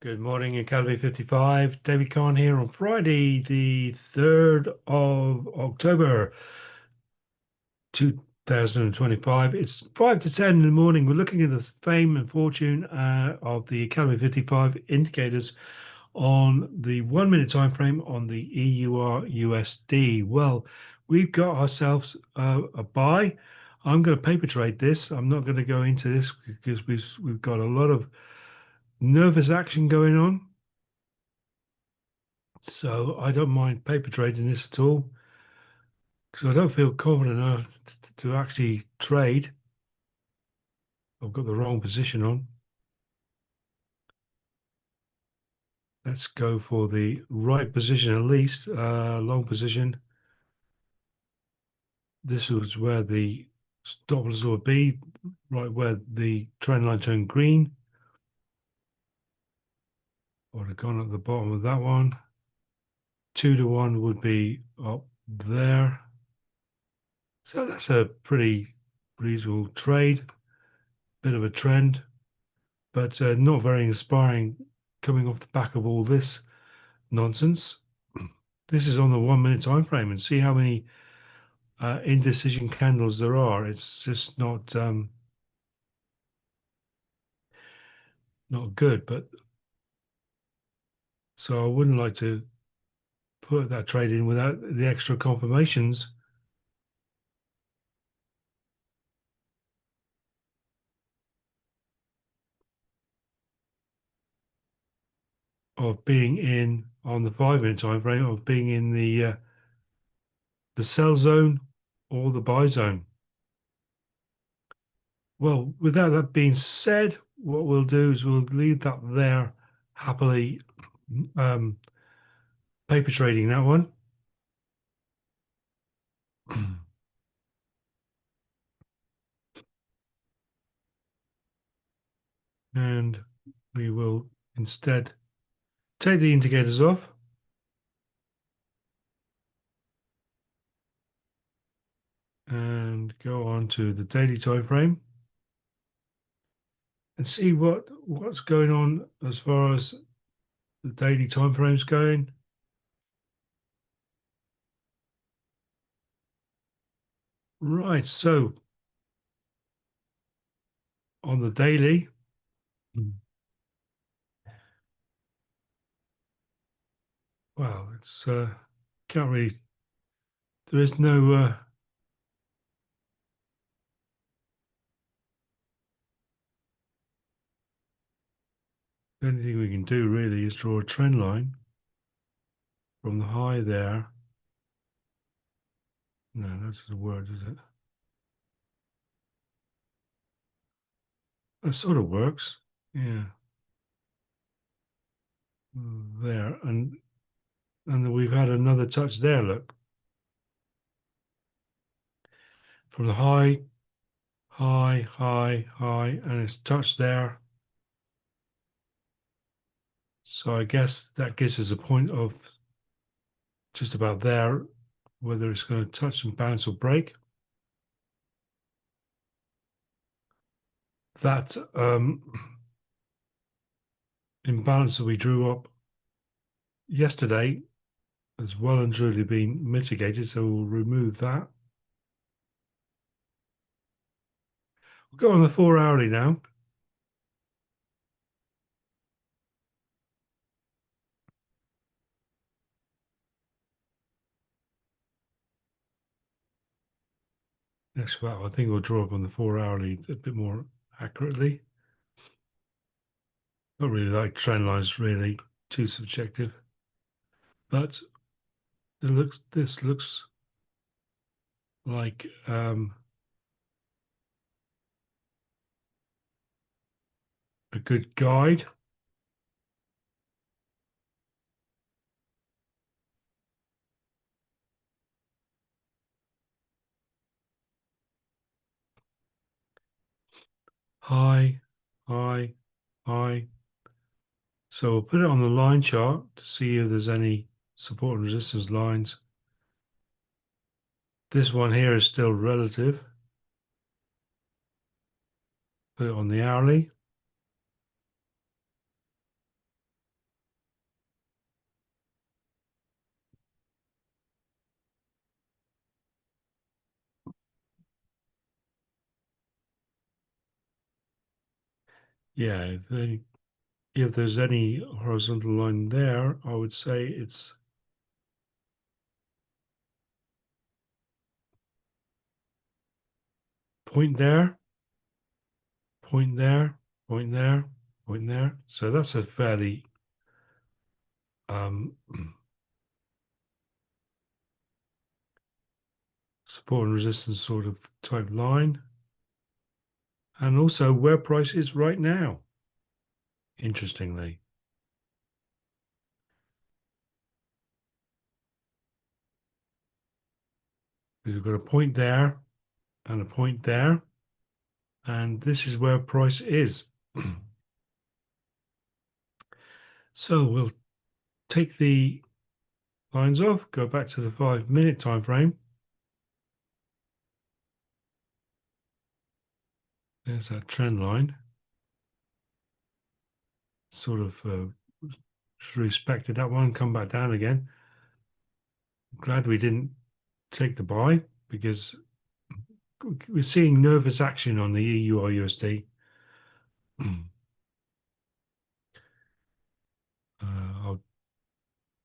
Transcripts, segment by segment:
Good morning, Academy 55. David Kahn here on Friday, the 3rd of October, 2025. It's 5 to 10 in the morning. We're looking at the fame and fortune of the Academy 55 indicators on the 1 minute time frame on the EUR USD. Well, we've got ourselves a buy. I'm going to paper trade this. I'm not going to go into this because we've got a lot of nervous action going on. So I don't mind paper trading this at all because I don't feel confident enough to actually trade. I've got the wrong position on. Let's go for the right position at least, long position. This was where the stop loss would be, right where the trend line turned green. I would have gone at the bottom of that one. 2 to 1 would be up there. So that's a pretty reasonable trade. Bit of a trend, but not very inspiring coming off the back of all this nonsense. This is on the 1 minute time frame, and see how many indecision candles there are. It's just not good. But so I wouldn't like to put that trade in without the extra confirmations of being in on the 5 minute time frame, of being in the sell zone or the buy zone. Well, without that being said, what we'll do is we'll leave that there happily, paper trading that one. And we will instead take the indicators off and go on to the daily time frame and see what's going on as far as the daily time frame's going. Right, so on the daily, wow, it's can't really, there is no anything we can do really is draw a trend line from the high there. No, that's the word, is it? That sort of works. Yeah. There. And we've had another touch there, look. From the high, high, high, high, and it's touched there. So I guess that gives us a point of just about there, whether it's going to touch and bounce or break. That imbalance that we drew up yesterday has well and truly been mitigated, so we'll remove that. We'll go on the 4 hourly now. Next, well, I think we'll draw up on the 4 hourly a bit more accurately. Not really like trend lines, really too subjective, but this looks like a good guide. High, high, high. So we'll put it on the line chart to see if there's any support and resistance lines. This one here is still relative. Put it on the hourly. Yeah, if there's any horizontal line there, I would say it's point there, point there, point there, point there. So that's a fairly um, support and resistance sort of type line. And also where price is right now, interestingly. We've got a point there and a point there. And this is where price is. So we'll take the lines off, go back to the 5 minute time frame. There's that trend line. Sort of respected that one, come back down again. Glad we didn't take the buy because we're seeing nervous action on the EUR USD.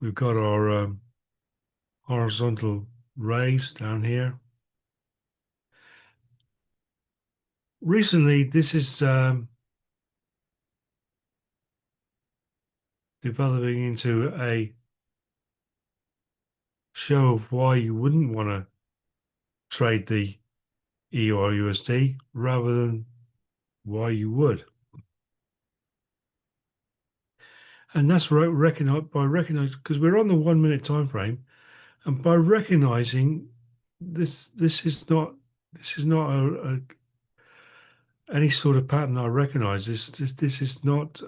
We've got our horizontal raise down here. Recently, this is developing into a show of why you wouldn't want to trade the EUR USD rather than why you would. And that's right, by recognizing, because we're on the 1 minute time frame, and by recognizing this is not any sort of pattern I recognize. This is not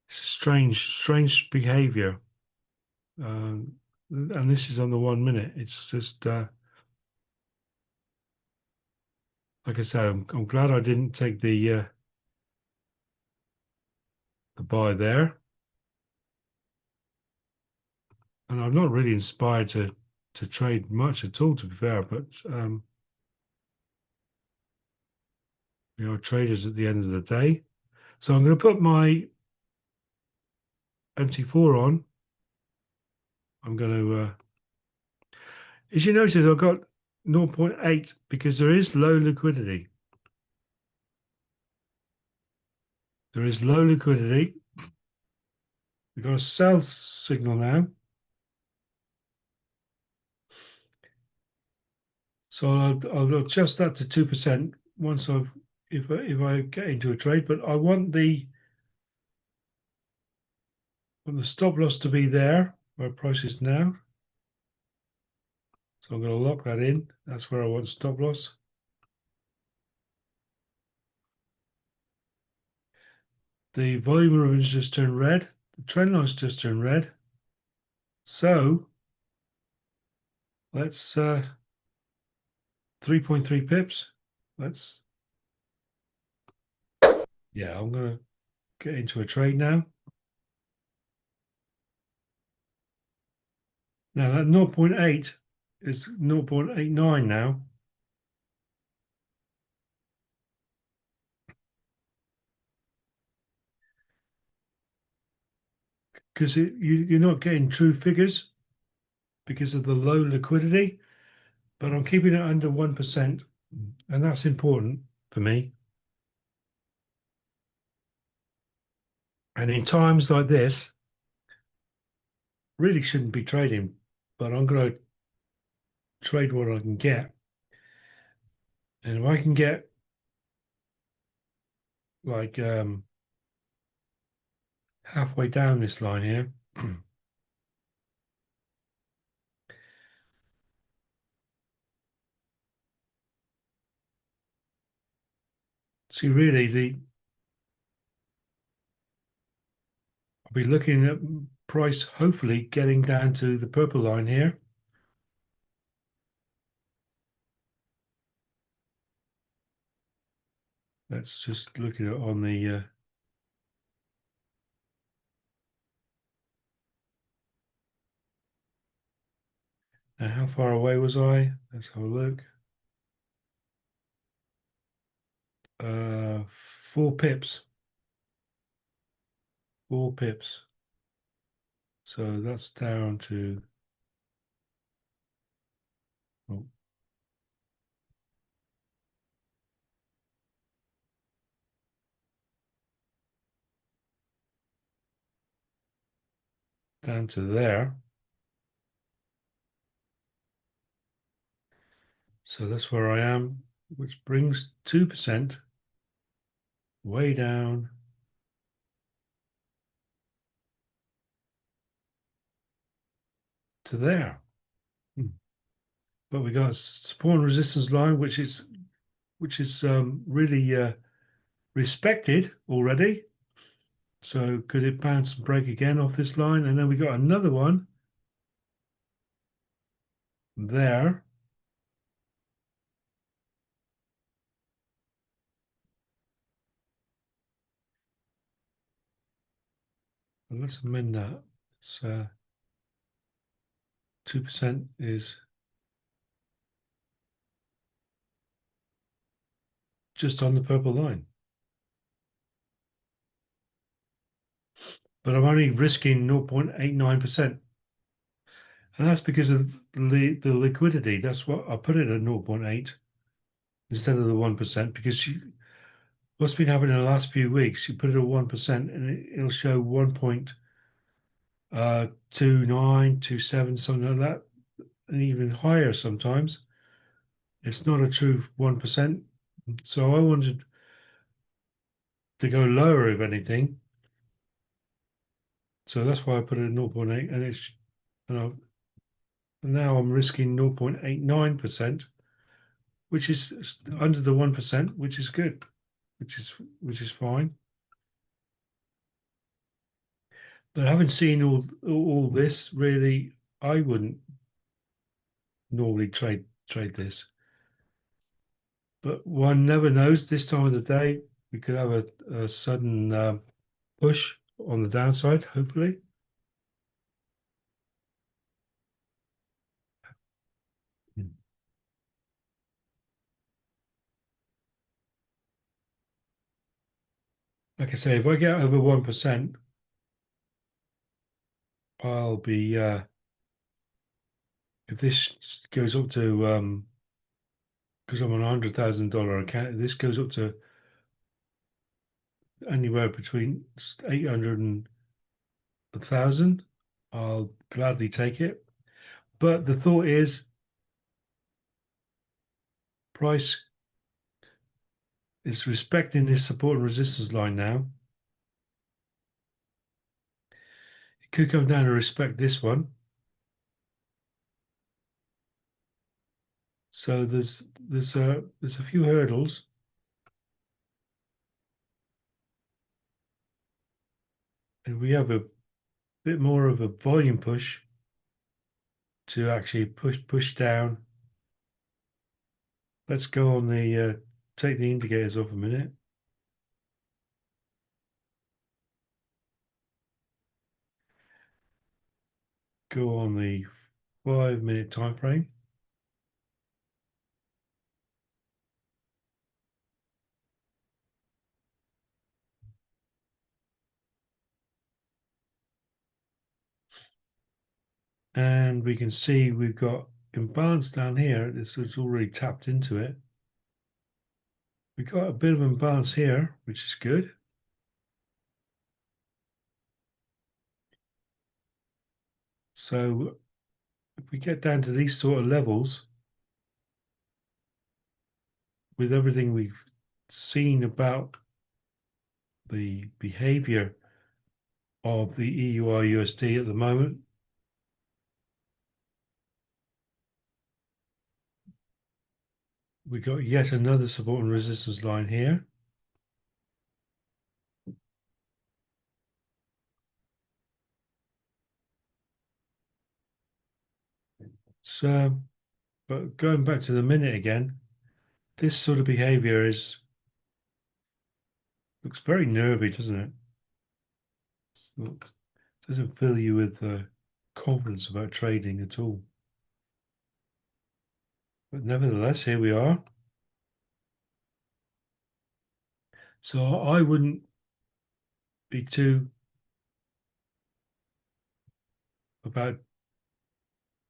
strange behavior. And this is on the 1 minute. It's just like I say, I'm glad I didn't take the buy there, and I'm not really inspired to trade much at all, to be fair. But we are traders at the end of the day, so I'm going to put my MT4 on. I'm going to, as you notice, I've got 0.8 because there is low liquidity. There is low liquidity. We've got a sell signal now. So I'll adjust that to 2% once if I get into a trade, but I want the stop loss to be there where price is now. So I'm going to lock that in. That's where I want stop loss. The volume ribbons just turned red. The trend lines just turned red. So let's 3.3 pips. Let's yeah, I'm going to get into a trade now. Now that 0.8 is 0.89 now. Because you're not getting true figures because of the low liquidity, but I'm keeping it under 1%, and that's important for me. And in times like this, really shouldn't be trading, but I'm going to trade what I can get. And if I can get like halfway down this line here, see really I'll be looking at price hopefully getting down to the purple line here. Let's just look at it on the now how far away was I? Let's have a look. 4 pips. 4 pips. So that's down to, oh, down to there. So that's where I am, which brings 2% way down to there. But we got support and resistance line, which is really respected already. So could it bounce and break again off this line? And then we got another one there. And let's amend that. It's 2% is just on the purple line. But I'm only risking 0.89%. And that's because of the liquidity. That's what I put it at 0.8 instead of the 1%, because what's been happening in the last few weeks, you put it at 1% and it'll show 1.29, 27, something like that, and even higher sometimes. It's not a true 1%. So I wanted to go lower, if anything. So that's why I put it at 0.8, and it's, you know, now I'm risking 0.89%, which is under the 1%, which is good, which is fine. But having seen all this, really, I wouldn't normally trade this. But one never knows. This time of the day, we could have a sudden push on the downside, hopefully. Like I say, if I get over 1%, I'll be if this goes up to because I'm on $100,000 account, if this goes up to anywhere between 800 and 1,000, I'll gladly take it. But the thought is price is respecting this support and resistance line now. It could come down to respect this one. So there's a few hurdles. And we have a bit more of a volume push to actually push down. Let's go on the take the indicators off a minute. Go on the 5-minute time frame. And we can see we've got imbalance down here. This is already tapped into it. We've got a bit of imbalance here, which is good. So if we get down to these sort of levels, with everything we've seen about the behavior of the EUR USD at the moment, we got yet another support and resistance line here. So, but going back to the minute again, this sort of behavior looks very nervy, doesn't it? Doesn't fill you with confidence about trading at all. But nevertheless, here we are. So I wouldn't be too about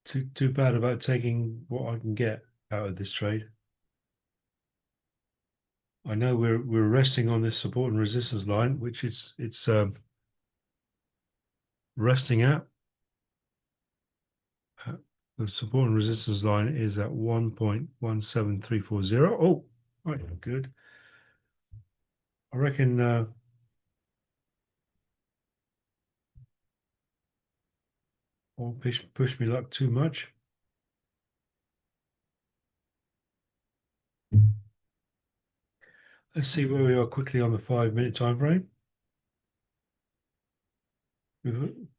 too bad about taking what I can get out of this trade. I know we're resting on this support and resistance line, which it's resting at. The support and resistance line is at 1.17340. Oh, right, good. I reckon won't push me luck too much. Let's see where we are quickly on the 5-minute time frame.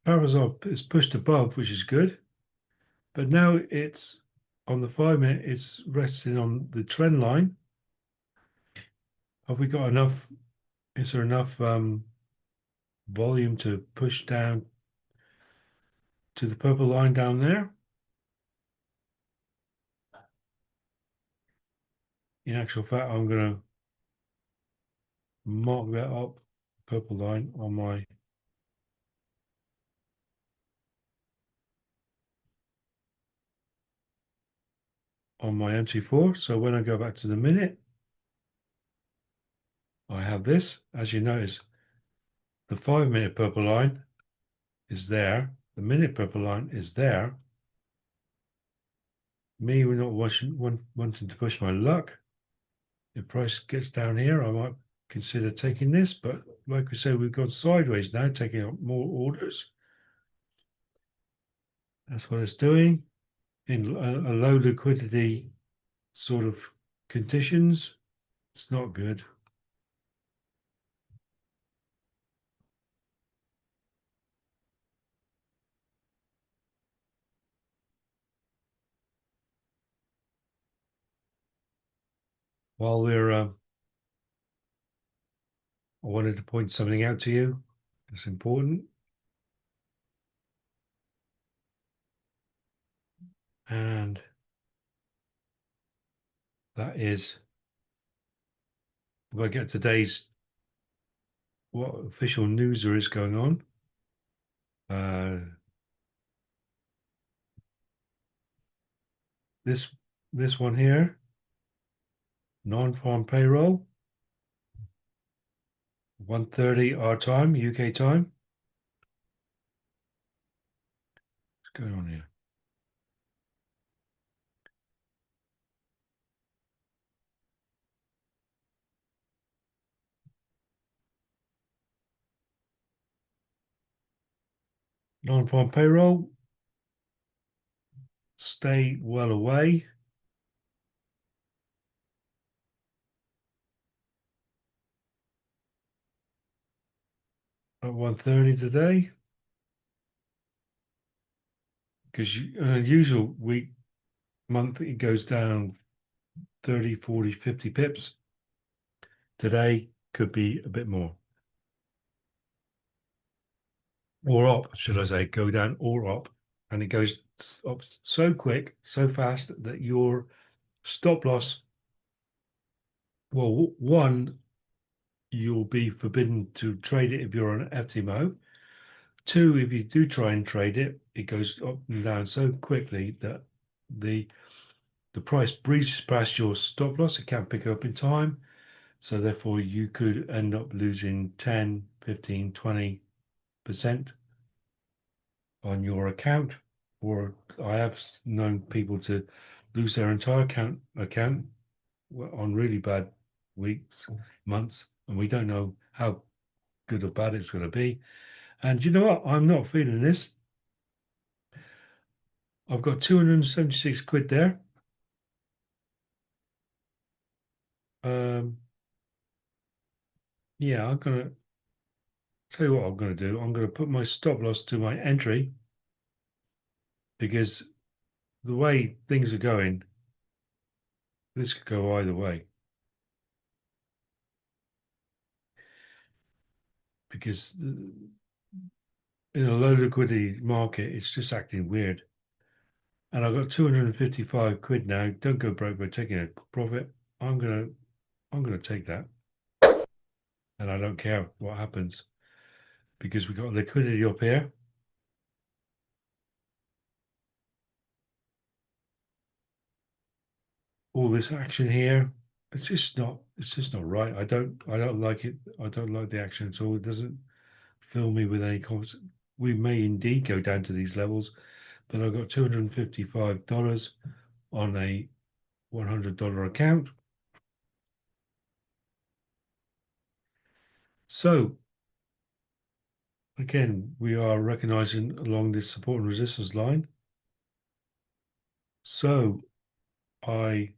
Parasol is pushed above, which is good, but now it's on the 5-minute. It's resting on the trend line. Have we got enough? Is there enough volume to push down to the purple line down there? In actual fact, I'm going to mark that up, purple line on my MT4. So when I go back to the minute, I have this. As you notice, the 5-minute purple line is there. The minute purple line is there. Me, we're not wanting to push my luck. If price gets down here, I might consider taking this. But like we said, we've gone sideways now, taking up more orders. That's what it's doing in a low liquidity sort of conditions. It's not good. While we're, I wanted to point something out to you. It's important. And that is, if I get today's, what official news there is going on. This one here, non-farm payroll, 1:30 our time, UK time. What's going on here? Non-farm payroll, stay well away. At 1:30 today. Because usual week, month, it goes down 30, 40, 50 pips. Today could be a bit more. Or up, should I say, go down or up. And it goes up so quick, so fast that your stop loss, well, one, you'll be forbidden to trade it if you're on FTMO. Two, if you do try and trade it, it goes up and down so quickly that the price breezes past your stop loss. It can't pick up in time. So therefore you could end up losing 10, 15, 20% on your account. Or I have known people to lose their entire account on really bad weeks, months, and we don't know how good or bad it's going to be. And you know what? I'm not feeling this. I've got 276 quid there. Yeah, I'm going to tell you what I'm going to do. I'm going to put my stop loss to my entry because the way things are going, this could go either way. Because in a low liquidity market, it's just acting weird. And I've got 255 quid now. Don't go broke by taking a profit. I'm gonna take that. and I don't care what happens because we've got liquidity up here. All this action here, it's just not right. I don't like it. I don't like the action at all. It doesn't fill me with any confidence. We may indeed go down to these levels, but I've got $255 on a $100 account. So again, we are recognizing along this support and resistance line. So I've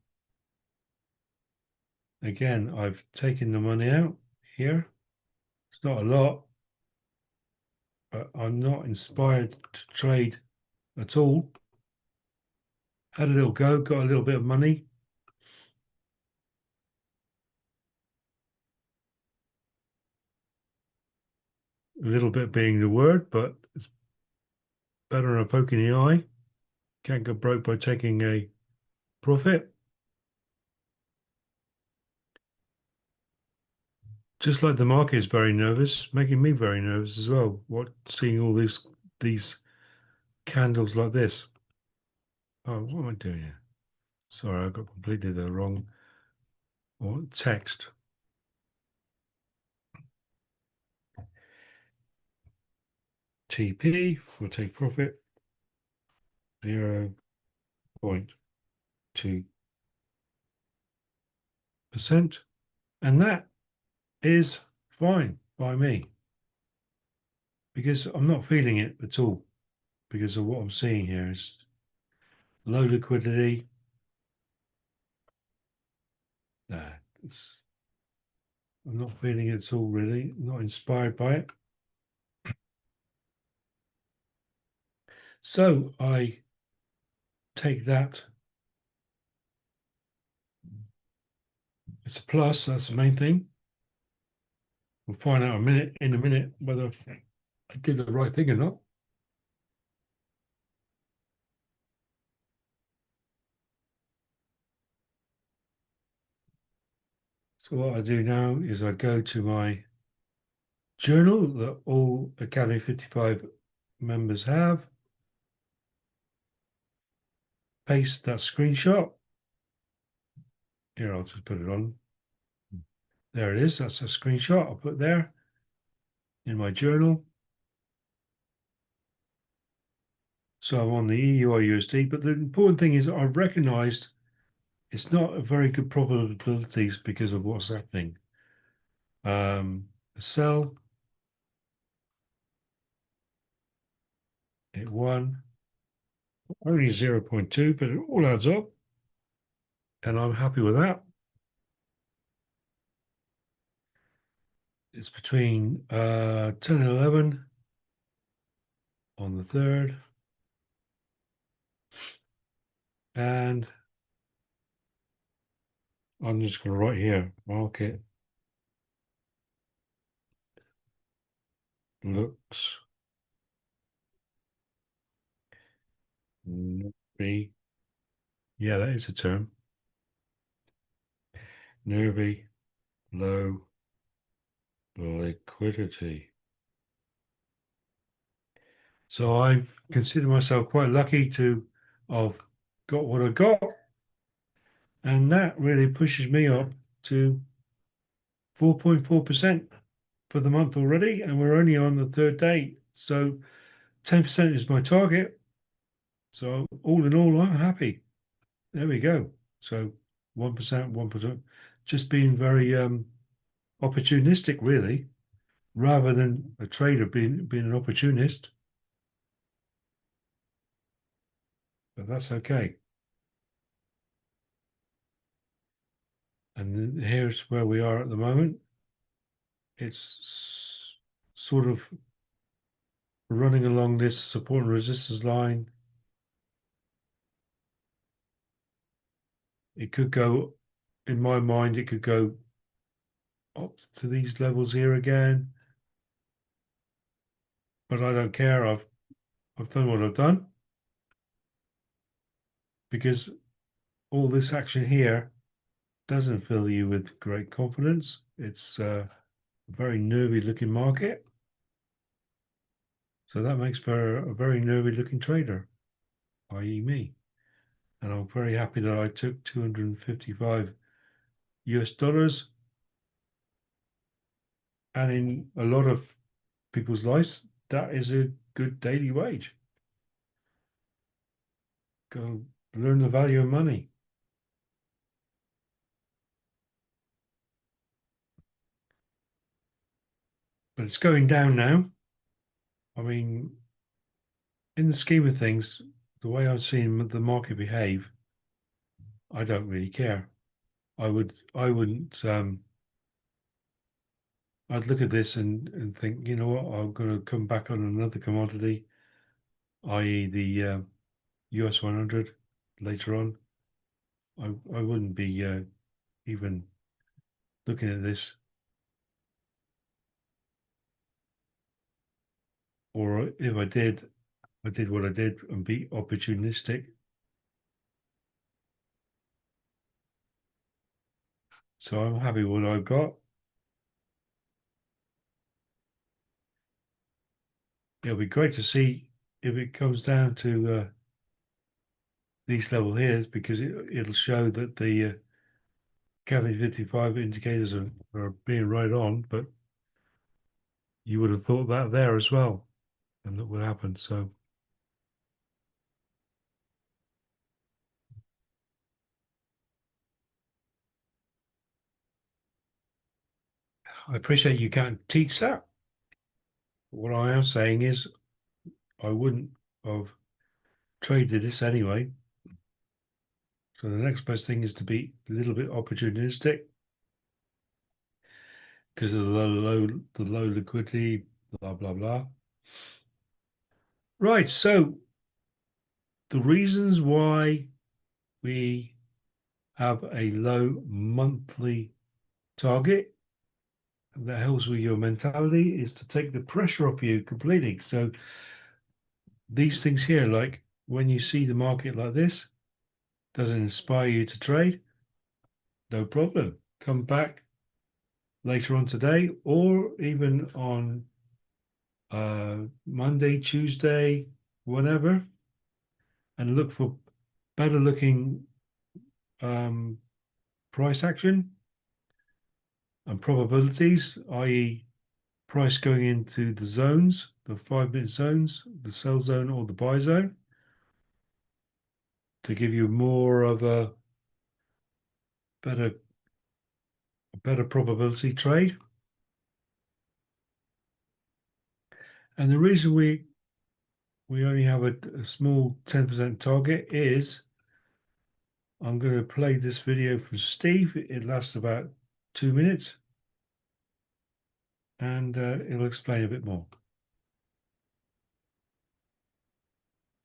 taken the money out here. It's not a lot, but I'm not inspired to trade at all. Had a little go, got a little bit of money. A little bit being the word, but it's better than a poke in the eye. Can't go broke by taking a profit. Just like the market is very nervous, making me very nervous as well. Seeing all these candles like this. Oh, what am I doing here? Sorry, I got completely the wrong text. TP for take profit 0.2%, and that is fine by me because I'm not feeling it at all because of what I'm seeing here is low liquidity. Nah, I'm not feeling it at all really, not inspired by it. So I take that. It's a plus, that's the main thing. We'll find out in a minute whether I did the right thing or not. So what I do now is I go to my journal that all Academy 55 members have, paste that screenshot. Here, I'll just put it on. There it is. That's a screenshot I'll put there in my journal. So I'm on the EUR USD, but the important thing is I've recognized it's not a very good probabilities because of what's happening. Sell, it won, only 0.2, but it all adds up. And I'm happy with that. It's between 10 and 11 on the 3rd. And I'm just going to write here, market looks nervy. Yeah, that is a term. Nervy, low liquidity. So I consider myself quite lucky to have got what I got. And that really pushes me up to 4.4% for the month already. And we're only on the 3rd day. So 10% is my target. So all in all, I'm happy. There we go. So 1%, 1%, just being very opportunistic, really, rather than a trader being an opportunist. But that's okay. And here's where we are at the moment. It's sort of running along this support and resistance line. It could go, in my mind, it could go up to these levels here again. But I don't care. I've done what I've done because all this action here doesn't fill you with great confidence. It's a very nervy looking market. So that makes for a very nervy looking trader, i.e. me. And I'm very happy that I took 255 US dollars. And in a lot of people's lives, that is a good daily wage. Go learn the value of money. But it's going down now. I mean, in the scheme of things, the way I've seen the market behave, I don't really care. I wouldn't I'd look at this and think, you know what, I'm going to come back on another commodity, i.e. the US 100 later on. I wouldn't be even looking at this. Or if I did what I did and be opportunistic. So I'm happy with what I've got. It'll be great to see if it comes down to these level here, because it'll show that the Cafe 55 indicators are being right on, but you would have thought that there as well, and look what happened. So I appreciate you can't teach that. What I am saying is I wouldn't have traded this anyway. So the next best thing is to be a little bit opportunistic because of the low liquidity, blah blah blah. Right, so the reasons why we have a low monthly target that helps with your mentality is to take the pressure off you completely. So these things here, like when you see the market like this, doesn't inspire you to trade, no problem. Come back later on today or even on Monday, Tuesday, whenever, and look for better looking price action and probabilities, i.e. price going into the zones, the 5-minute zones, the sell zone or the buy zone, to give you more of a better probability trade. And the reason we only have a small 10% target is I'm going to play this video from Steve. It lasts about 2 minutes, and it'll explain a bit more.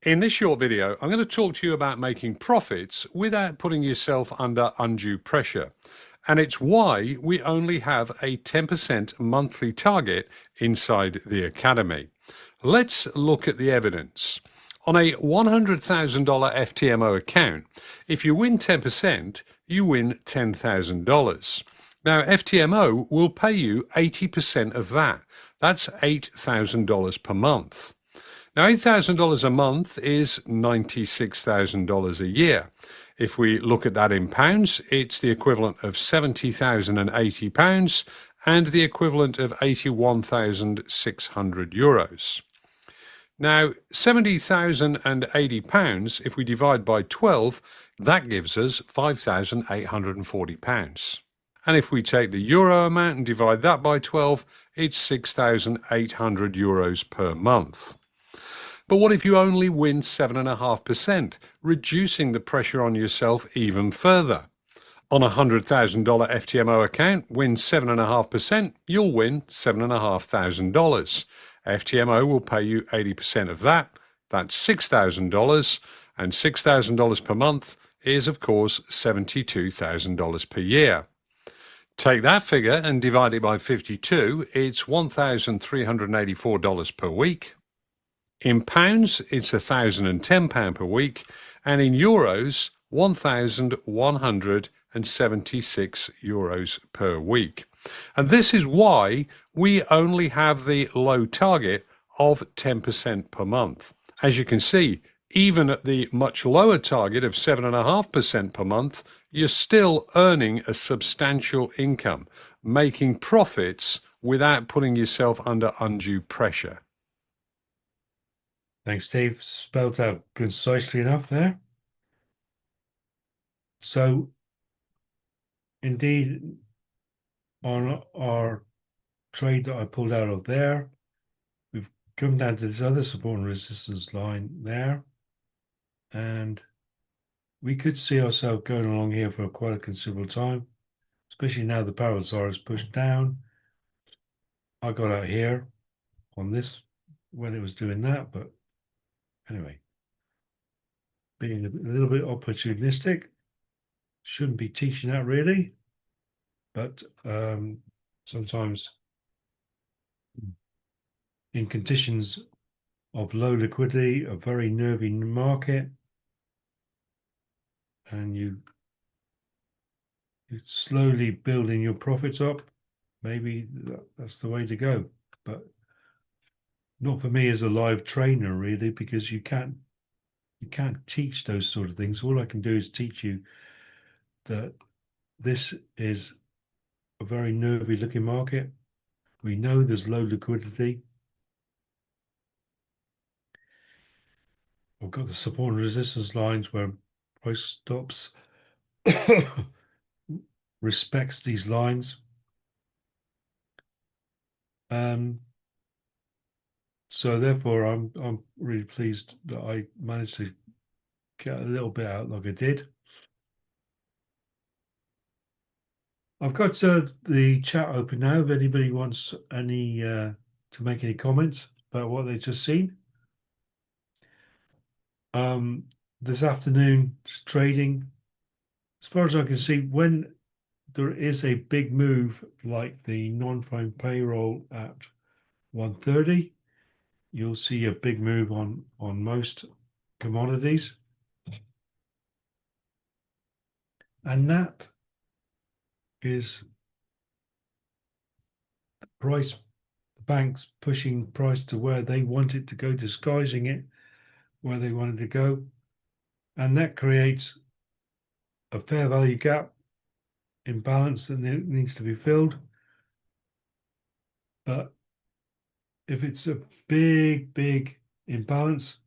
In this short video, I'm going to talk to you about making profits without putting yourself under undue pressure. And it's why we only have a 10% monthly target inside the Academy. Let's look at the evidence. On a $100,000 FTMO account, if you win 10%, you win $10,000. Now, FTMO will pay you 80% of that. That's $8,000 per month. Now, $8,000 a month is $96,000 a year. If we look at that in pounds, it's the equivalent of £70,080 and the equivalent of 81,600 euros. Now, £70,080, if we divide by 12, that gives us £5,840. And if we take the euro amount and divide that by 12, it's 6,800 euros per month. But what if you only win 7.5%, reducing the pressure on yourself even further? On a $100,000 FTMO account, win 7.5%, you'll win $7,500. FTMO will pay you 80% of that. That's $6,000, and $6,000 per month is, of course, $72,000 per year. Take that figure and divide it by 52, it's $1,384 per week. In pounds, it's £1,010 per week, and in euros, 1,176 euros per week. And this is why we only have the low target of 10% per month. As you can see, even at the much lower target of 7.5% per month, you're still earning a substantial income, making profits without putting yourself under undue pressure. Thanks, Steve. Spelled out concisely enough there. So, indeed, on our trade that I pulled out of there, we've come down to this other support and resistance line there. And we could see ourselves going along here for quite a considerable time, especially now the parallel SAR is pushed down. I got out here on this when it was doing that, but anyway, being a little bit opportunistic, shouldn't be teaching that really, but sometimes in conditions of low liquidity, a very nervy market, and you're slowly building your profits up, maybe that's the way to go. But not for me as a live trainer, really, because you can't teach those sort of things. All I can do is teach you that this is a very nervy looking market. We know there's low liquidity. We've got the support and resistance lines where price stops respects these lines. So therefore, I'm really pleased that I managed to get a little bit out like I did. I've got the chat open now. If anybody wants any to make any comments about what they've just seen. This afternoon, trading, as far as I can see, when there is a big move like the non-farm payroll at 130, you'll see a big move on most commodities. And that is price, the banks pushing price to where they want it to go, disguising it where they wanted to go. And that creates a fair value gap imbalance that needs to be filled. But if it's a big imbalance,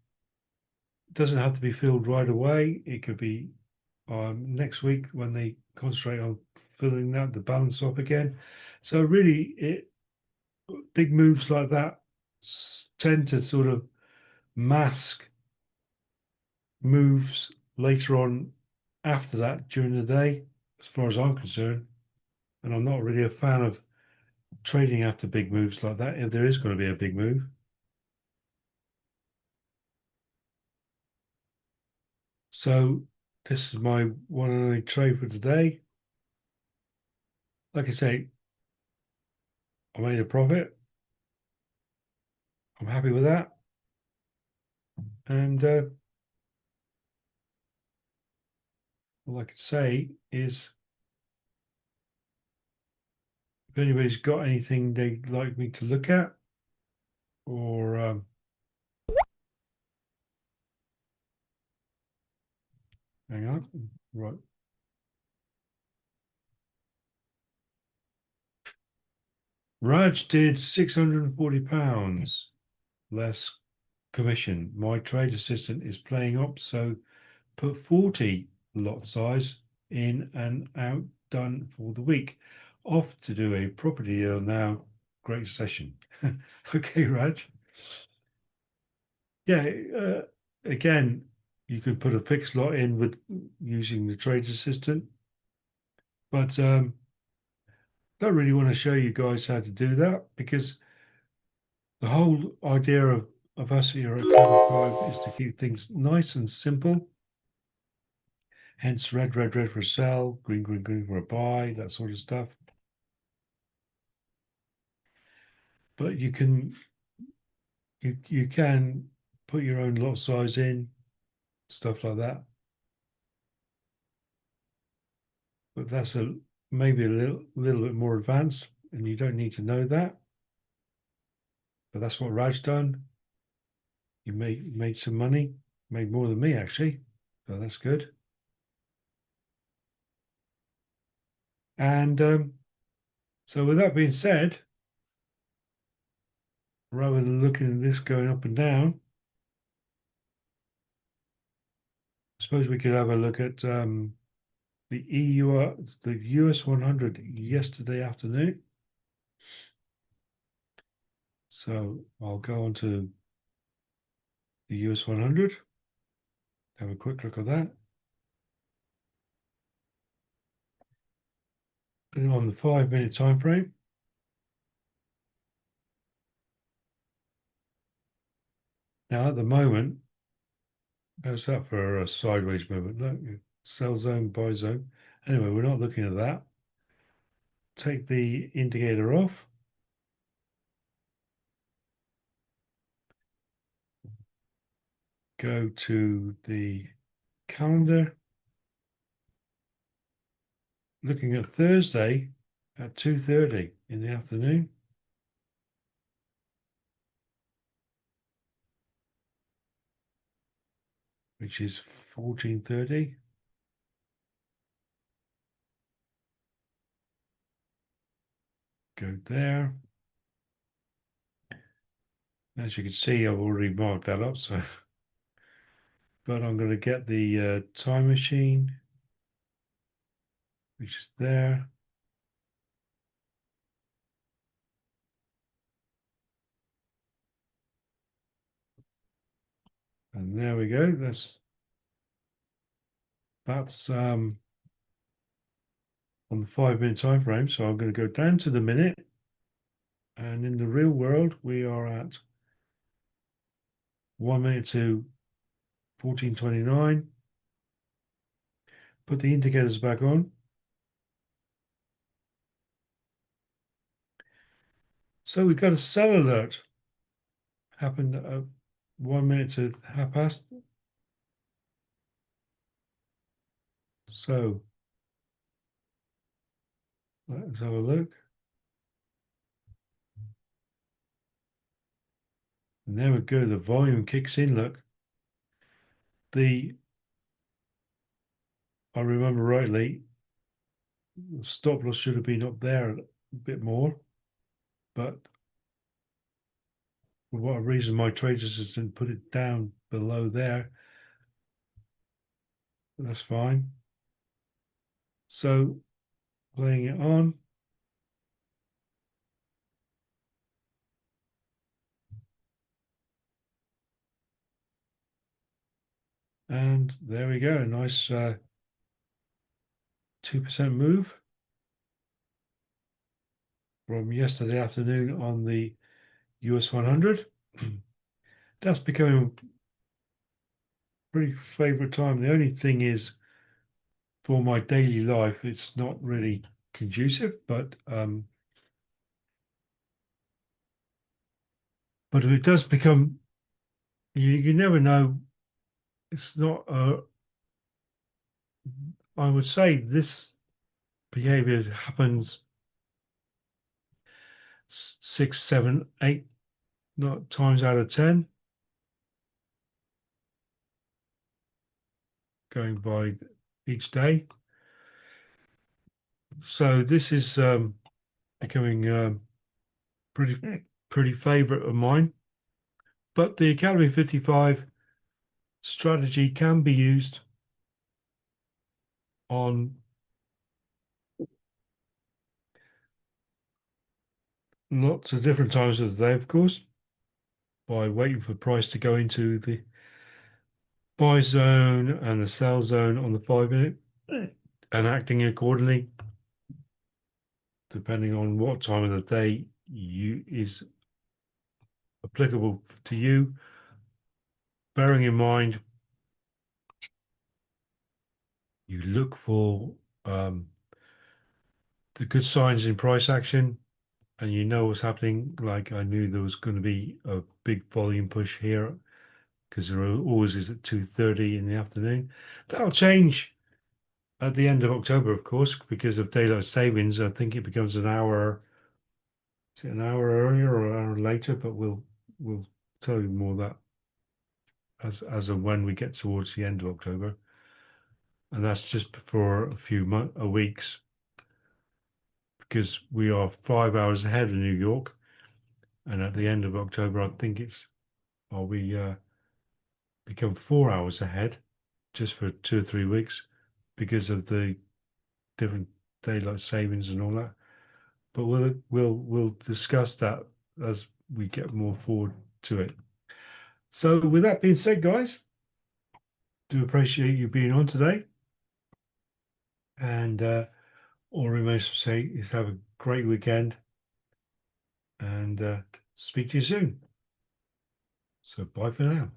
it doesn't have to be filled right away. It could be next week when they concentrate on filling that the balance up again. So really, big moves like that tend to sort of mask moves later on after that during the day, as far as I'm concerned. And I'm not really a fan of trading after big moves like that if there is going to be a big move. So this is my one and only trade for today. Like I say, I made a profit. I'm happy with that. And all I can say is if anybody's got anything they'd like me to look at or hang on, right. Raj did £640 less commission. My trade assistant is playing up, so put 40 lot size in and out, done for the week. Off to do a property deal now. Great session. Okay, Raj. Yeah, again, you could put a fixed lot in with using the trade assistant, but don't really want to show you guys how to do that because the whole idea of us here at Cover 5 is to keep things nice and simple. Hence red for sell, green for a buy, that sort of stuff. But you can put your own lot size in, stuff like that. But that's a maybe a little bit more advanced, and you don't need to know that. But that's what Raj done. You made some money, made more than me actually. So that's good. And so with that being said, rather than looking at this going up and down, I suppose we could have a look at the EUR, the US 100 yesterday afternoon. So I'll go on to the US 100, have a quick look at that. And on the 5 minute time frame. Now at the moment, how's that for a sideways movement? Look, sell zone, buy zone. Anyway, we're not looking at that. Take the indicator off. Go to the calendar. Looking at Thursday at 2:30 in the afternoon. Which is 14:30. Go there. As you can see, I've already marked that up, so but I'm going to get the time machine, which is there. And there we go. That's on the 5 minute time frame. So I'm going to go down to the minute. And in the real world, we are at 1 minute to 14:29. Put the indicators back on. So we've got a sell alert. Happened at 1 minute to half past. So let's have a look. And there we go. The volume kicks in. Look, I remember rightly, the stop loss should have been up there a bit more, but for whatever reason, my trade assistant put it down below there. That's fine. So playing it on. And there we go. A nice 2% move from yesterday afternoon on the US 100. That's becoming pretty favorite time. The only thing is, for my daily life, it's not really conducive, but if it does become, you never know. It's not I would say this behavior happens 6, 7, 8 not times out of 10, going by each day. So this is becoming pretty favorite of mine. But the Academy 55 strategy can be used on lots of different times of the day, of course, by waiting for the price to go into the buy zone and the sell zone on the 5 minute and acting accordingly, depending on what time of the day is applicable to you. Bearing in mind, you look for the good signs in price action, and you know what's happening. Like I knew there was going to be a big volume push here because there always is at 2:30 in the afternoon. That'll change at the end of October, of course, because of daylight savings. I think it becomes an hour. Is it an hour earlier or an hour later? But we'll tell you more that as of when we get towards the end of October, and that's just for a few weeks, because we are 5 hours ahead of New York, and at the end of October, I think we become 4 hours ahead, just for 2 or 3 weeks, because of the different daylight savings and all that. But we'll discuss that as we get more forward to it. So with that being said, guys, do appreciate you being on today. And all remains to say is have a great weekend, and speak to you soon. So bye for now.